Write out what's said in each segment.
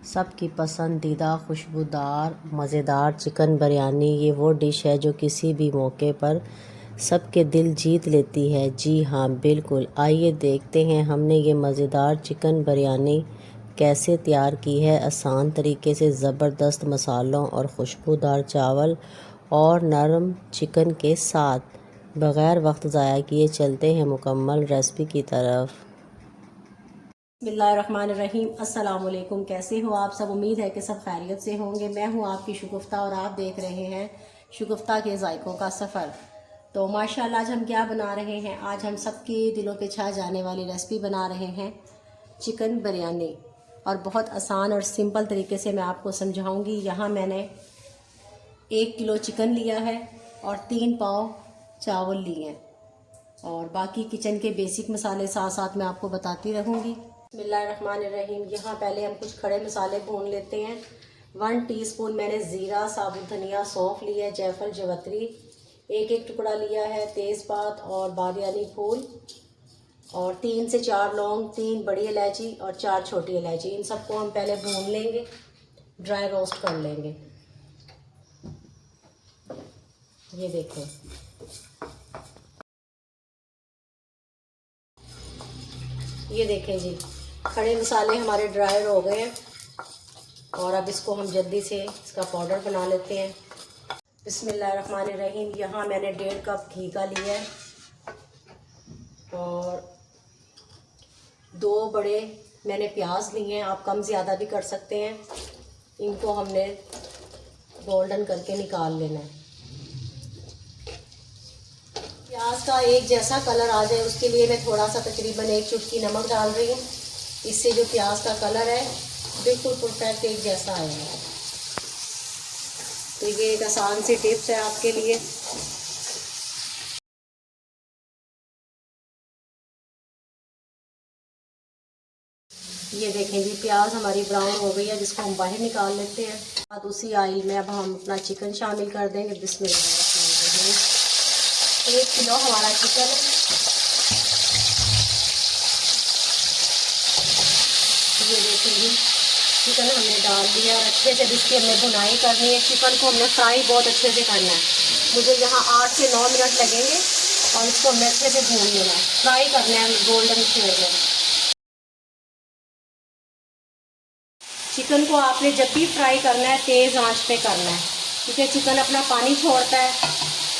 सबकी पसंदीदा खुशबूदार मज़ेदार चिकन बिरयानी। ये वो डिश है जो किसी भी मौके पर सबके दिल जीत लेती है। जी हाँ, बिल्कुल। आइए देखते हैं हमने ये मज़ेदार चिकन बिरयानी कैसे तैयार की है। आसान तरीके से ज़बरदस्त मसालों और खुशबूदार चावल और नरम चिकन के साथ। बग़ैर वक्त ज़ाया किए चलते हैं मुकम्मल रेसिपी की तरफ। बिस्मिल्लाहिर्रहमानिर्रहीम। अस्सलाम वालेकुम। कैसे हो आप सब? उम्मीद है कि सब खैरियत से होंगे। मैं हूं आपकी शुगुफ्ता और आप देख रहे हैं शुगुफ्ता के जायकों का सफ़र। तो माशाल्लाह आज हम क्या बना रहे हैं? आज हम सबके दिलों पे छा जाने वाली रेसिपी बना रहे हैं चिकन बिरयानी, और बहुत आसान और सिंपल तरीके से मैं आपको समझाऊंगी। यहाँ मैंने 1 किलो चिकन लिया है और 3 पाव चावल लिए हैं, और बाकी किचन के बेसिक मसाले साथ साथ मैं आपको बताती रहूँगी। बिस्मिल्लाहिर्रहमानिर्रहीम। यहाँ पहले हम कुछ खड़े मसाले भून लेते हैं। 1 टीस्पून मैंने ज़ीरा, साबुत धनिया, सौंफ लिया है, जायफल, जवतरी एक टुकड़ा लिया है, तेज़पात और बादियानी फूल, और 3 से 4 लौंग, 3 बड़ी इलायची और 4 छोटी इलायची। इन सबको हम पहले भून लेंगे, ड्राई रोस्ट कर लेंगे। ये देखो, ये देखें जी, खड़े मसाले हमारे ड्राई हो गए हैं, और अब इसको हम जल्दी से इसका पाउडर बना लेते हैं। बिस्मिल्लाहिर्रहमानिर्रहीम। यहाँ मैंने 1.5 कप घी का लिया है, और 2 बड़े मैंने प्याज लिए हैं। आप कम ज़्यादा भी कर सकते हैं। इनको हमने गोल्डन करके निकाल लेना है। प्याज का एक जैसा कलर आ जाए उसके लिए मैं थोड़ा सा तकरीबन 1 चुटकी नमक डाल रही हूँ। इससे जो प्याज का कलर है बिल्कुल परफेक्ट एक जैसा आएगा। तो ये एक आसान सी टिप्स है आपके लिए। ये देखें जी, प्याज हमारी ब्राउन हो गई है, जिसको हम बाहर निकाल लेते हैं। बाद उसी ऑयल में अब हम अपना चिकन शामिल कर देंगे। बिस्मिल्लाह। 1 किलो हमारा चिकन है। ये देखेंगे, चिकन हमने डाल दिया और अच्छे से इसकी हमने भुनाई करनी है। चिकन को हमने फ्राई बहुत अच्छे से करना है। मुझे यहाँ 8 से 9 मिनट लगेंगे, और इसको हमने अच्छे से भून लेना है, फ्राई करना है गोल्डन शेड में। चिकन को आपने जब भी फ्राई करना है तेज़ आंच पे करना है, क्योंकि चिकन अपना पानी छोड़ता है,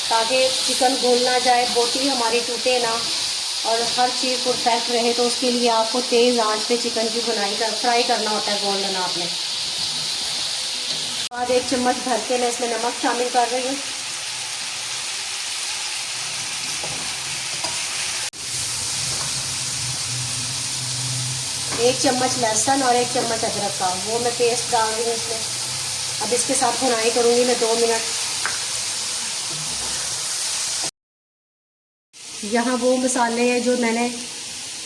ताकि चिकन घुल ना जाए, बोटी हमारी टूटे ना, और हर चीज़ परफेक्ट रहे। तो उसके लिए आपको तेज़ आंच पे चिकन की फ्राई करना होता है गोल्डन। आपने बाद 1 चम्मच भर के मैं इसमें नमक शामिल कर रही हूँ। एक चम्मच लहसुन और 1 चम्मच अदरक का वो मैं पेस्ट डाल रही हूँ इसमें। अब इसके साथ भुनाई करूँगी मैं 2 मिनट। यहाँ वो मसाले हैं जो मैंने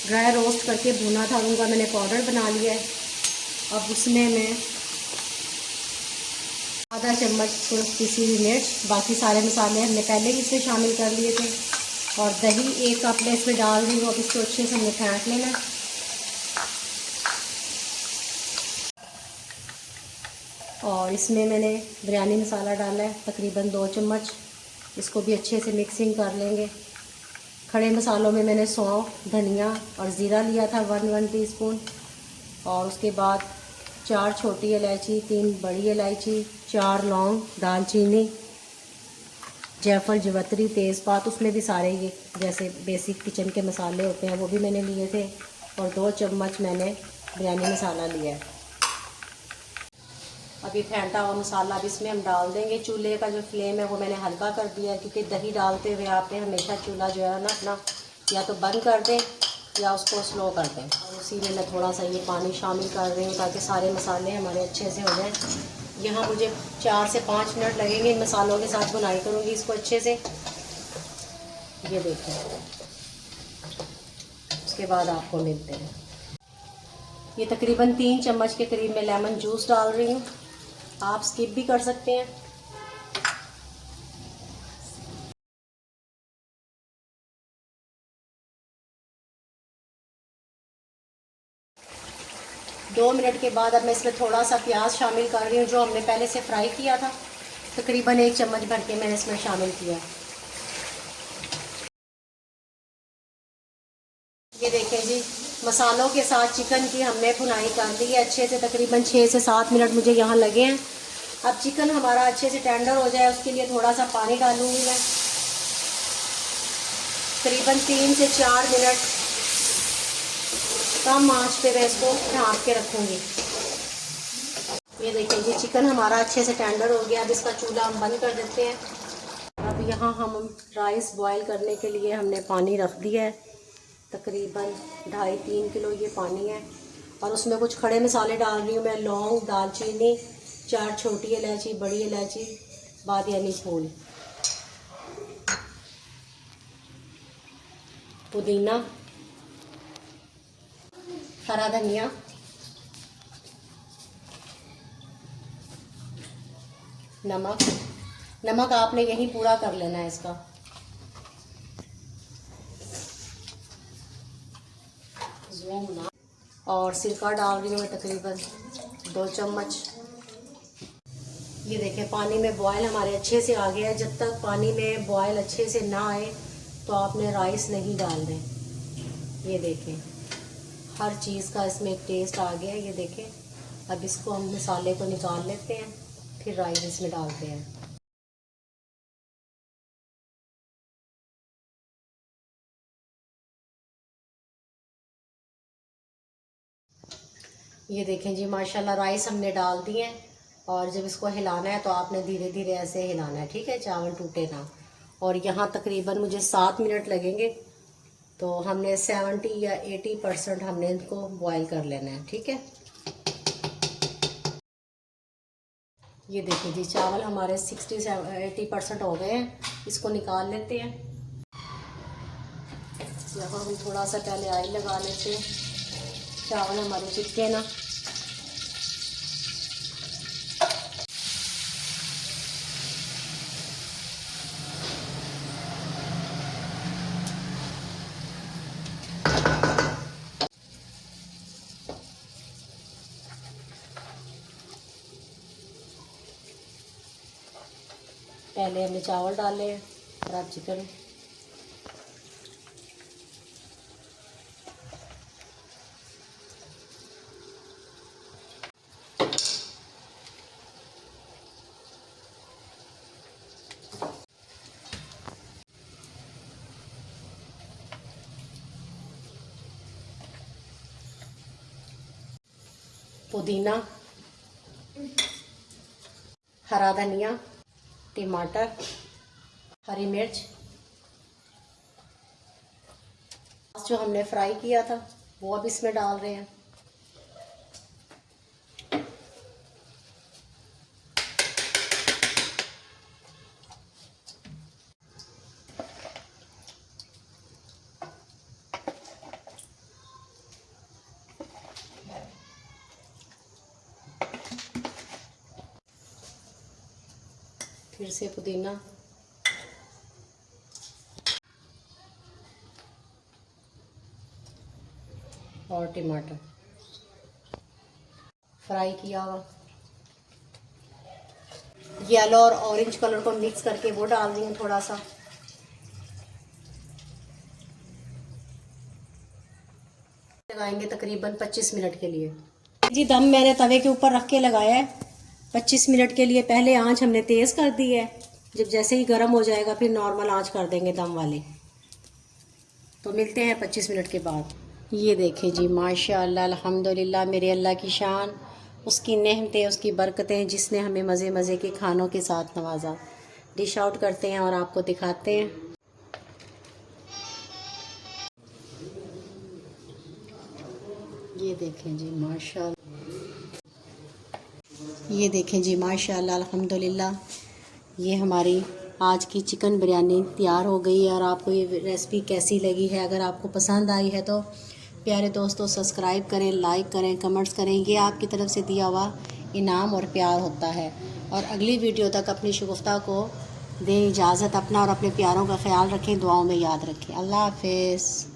ड्राई रोस्ट करके भुना था, उनका मैंने पाउडर बना लिया है। अब उसमें मैं आधा चम्मच पिसी हुई मिर्च, बाकी सारे मसाले हमने पहले ही इसमें शामिल कर लिए थे, और दही 1 कप में इसमें डाल रही हूँ। अब इसको अच्छे से हमने फेंट लेना है। और इसमें मैंने बिरयानी मसाला डाला है तकरीबन 2 चम्मच। इसको भी अच्छे से मिक्सिंग कर लेंगे। खड़े मसालों में मैंने सौंफ, धनिया और ज़ीरा लिया था 1 टीस्पून, और उसके बाद 4 छोटी इलायची, 3 बड़ी इलायची, 4 लौंग, दालचीनी, जायफल, जवतरी, तेज़पात, उसमें भी सारे ये जैसे बेसिक किचन के मसाले होते हैं वो भी मैंने लिए थे, और 2 चम्मच मैंने बिरयानी मसाला लिया है। अब ये फेंटा हुआ मसाला अब इसमें हम डाल देंगे। चूल्हे का जो फ्लेम है वो मैंने हल्का कर दिया है, क्योंकि दही डालते हुए आपने हमेशा चूल्हा जो है ना अपना या तो बंद कर दें या उसको स्लो कर दें। और उसी में मैं थोड़ा सा ये पानी शामिल कर रही हूँ ताकि सारे मसाले हमारे अच्छे से हो जाए। यहाँ मुझे 4 से 5 मिनट लगेंगे इन मसालों के साथ बुनाई करूँगी इसको अच्छे से। ये देखें, उसके बाद आपको मिलते हैं। ये तकरीबन 3 चम्मच के करीब मैं लेमन जूस डाल रही हूँ। आप स्किप भी कर सकते हैं। दो 2 मिनट के बाद अब मैं इसमें थोड़ा सा प्याज शामिल कर रही हूँ जो हमने पहले से फ्राई किया था। तकरीबन 1 चम्मच भर के मैंने इसमें शामिल किया। ये देखें जी, मसालों के साथ चिकन की हमने भुनाई कर दी है अच्छे से। तकरीबन 6 से 7 मिनट मुझे यहाँ लगे हैं। अब चिकन हमारा अच्छे से टेंडर हो जाए उसके लिए थोड़ा सा पानी डालूंगी मैं। तकरीबन 3 से 4 मिनट कम आंच पे मैं इसको ढाँप के रखूँगी। ये देखिए जी, चिकन हमारा अच्छे से टेंडर हो गया। अब इसका चूल्हा हम बंद कर देते हैं। अब यहाँ हम राइस बॉईल करने के लिए हमने पानी रख दिया है। तकरीबन 2.5-3 किलो ये पानी है। और उसमें कुछ खड़े मसाले डाल रही हूँ मैं। लौंग, दालचीनी, 4 छोटी इलायची, बड़ी इलायची, बादियानी फूल, पुदीना, हरा धनिया, नमक आपने यहीं पूरा कर लेना है इसका। और सिरका डाल रही हूँ मैं तकरीबन 2 चम्मच। ये देखें, पानी में बॉयल हमारे अच्छे से आ गया है। जब तक पानी में बॉयल अच्छे से ना आए तो आपने राइस नहीं डालने। ये देखें, हर चीज़ का इसमें एक टेस्ट आ गया है। ये देखें, अब इसको हम मसाले को निकाल लेते हैं, फिर राइस इसमें डालते हैं। ये देखें जी, माशाल्लाह राइस हमने डाल दिए हैं। और जब इसको हिलाना है तो आपने धीरे धीरे ऐसे हिलाना है, ठीक है, चावल टूटे ना। और यहाँ तकरीबन मुझे 7 मिनट लगेंगे। तो हमने 70 या 80% हमने इनको बॉईल कर लेना है, ठीक है। ये देखिए जी, चावल हमारे 60 से 80% हो गए हैं। इसको निकाल लेते हैं। यहाँ हम थोड़ा सा पहले ऑयल लगा लेते हैं, चावल हमारे चिपके ना। पहले हमने चावल डाले और अब चिकन। पुदीना, हरा धनिया, टमाटर, हरी मिर्च, जो हमने फ्राई किया था वो अब इसमें डाल रहे हैं। फिर से पुदीना, और टमाटर फ्राई किया हुआ। येलो और ऑरेंज कलर को मिक्स करके वो डाल रही हूँ थोड़ा सा। लगाएंगे तकरीबन 25 मिनट के लिए। जी, दम मैंने तवे के ऊपर रख के लगाया है 25 मिनट के लिए। पहले आंच हमने तेज़ कर दी है। जब जैसे ही गर्म हो जाएगा फिर नॉर्मल आंच कर देंगे दम वाले। तो मिलते हैं 25 मिनट के बाद। ये देखें जी, माशाअल्लाह, अल्हम्दुलिल्लाह, मेरे अल्लाह की शान, उसकी नेमतें, उसकी बरकतें, जिसने हमें मज़े मज़े के खानों के साथ नवाजा। डिश आउट करते हैं और आपको दिखाते हैं। ये देखें जी, माशाअल्लाह, ये देखें जी, माशाअल्लाह, अल्हम्दुलिल्लाह, ये हमारी आज की चिकन बिरयानी तैयार हो गई है। और आपको ये रेसिपी कैसी लगी है, अगर आपको पसंद आई है तो प्यारे दोस्तों सब्सक्राइब करें, लाइक करें, कमेंट्स करें। ये आपकी तरफ से दिया हुआ इनाम और प्यार होता है। और अगली वीडियो तक अपनी शगुफ्ता को दें इजाज़त। अपना और अपने प्यारों का ख्याल रखें, दुआओं में याद रखें। अल्लाह हाफ़िज़।